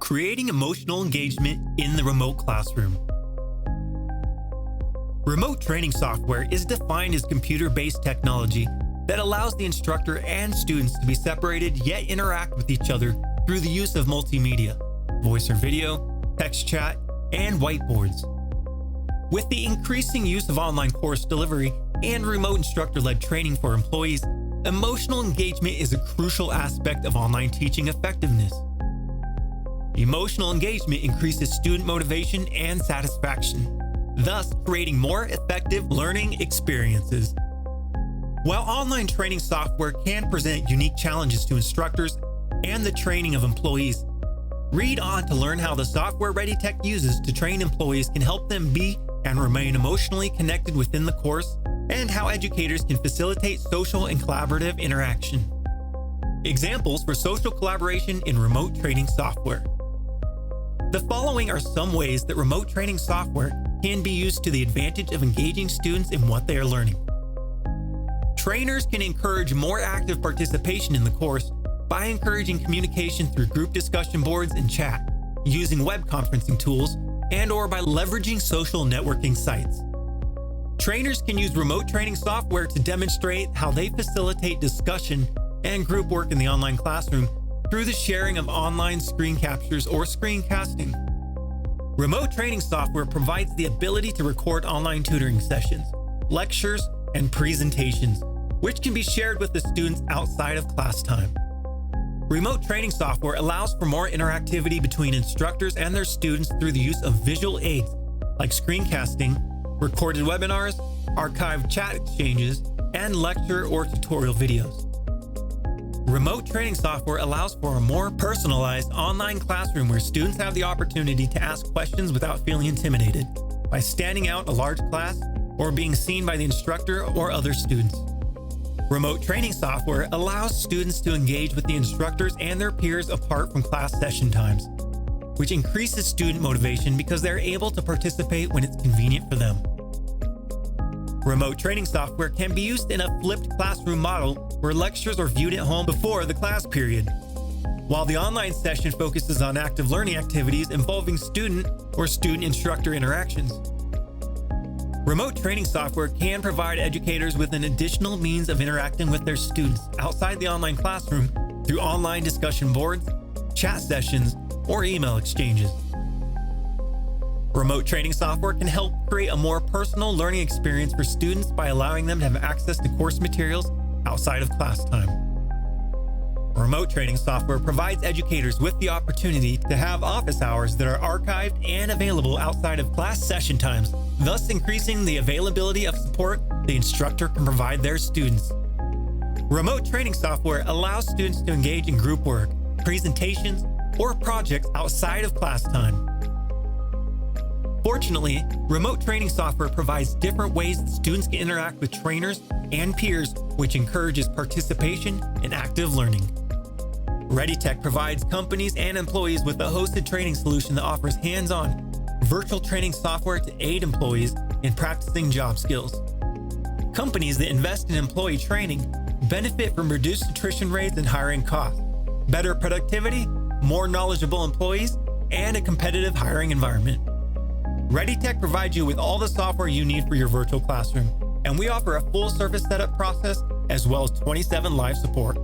Creating emotional engagement in the remote classroom. Remote training software is defined as computer-based technology that allows the instructor and students to be separated yet interact with each other through the use of multimedia, voice or video, text chat, and whiteboards. With the increasing use of online course delivery and remote instructor-led training for employees, emotional engagement is a crucial aspect of online teaching effectiveness. Emotional engagement increases student motivation and satisfaction, thus creating more effective learning experiences. While online training software can present unique challenges to instructors and the training of employees, read on to learn how the software ReadyTech uses to train employees can help them be and remain emotionally connected within the course, and how educators can facilitate social and collaborative interaction. Examples for social collaboration in remote training software. The following are some ways that remote training software can be used to the advantage of engaging students in what they are learning. Trainers can encourage more active participation in the course by encouraging communication through group discussion boards and chat, using web conferencing tools, and/or by leveraging social networking sites. Trainers can use remote training software to demonstrate how they facilitate discussion and group work in the online classroom through the sharing of online screen captures or screencasting. Remote training software provides the ability to record online tutoring sessions, lectures, and presentations, which can be shared with the students outside of class time. Remote training software allows for more interactivity between instructors and their students through the use of visual aids like screencasting, recorded webinars, archived chat exchanges, and lecture or tutorial videos. Remote training software allows for a more personalized online classroom where students have the opportunity to ask questions without feeling intimidated by standing out a large class or being seen by the instructor or other students. Remote training software allows students to engage with the instructors and their peers apart from class session times, which increases student motivation because they're able to participate when it's convenient for them. Remote training software can be used in a flipped classroom model where lectures are viewed at home before the class period, while the online session focuses on active learning activities involving student or student-instructor interactions. Remote training software can provide educators with an additional means of interacting with their students outside the online classroom through online discussion boards, chat sessions, or email exchanges. Remote training software can help create a more personal learning experience for students by allowing them to have access to course materials outside of class time. Remote training software provides educators with the opportunity to have office hours that are archived and available outside of class session times, thus increasing the availability of support the instructor can provide their students. Remote training software allows students to engage in group work, presentations, or projects outside of class time. Fortunately, remote training software provides different ways that students can interact with trainers and peers, which encourages participation and active learning. ReadyTech provides companies and employees with a hosted training solution that offers hands-on, virtual training software to aid employees in practicing job skills. Companies that invest in employee training benefit from reduced attrition rates and hiring costs, better productivity, more knowledgeable employees, and a competitive hiring environment. ReadyTech provides you with all the software you need for your virtual classroom, and we offer a full service setup process as well as 27 live support.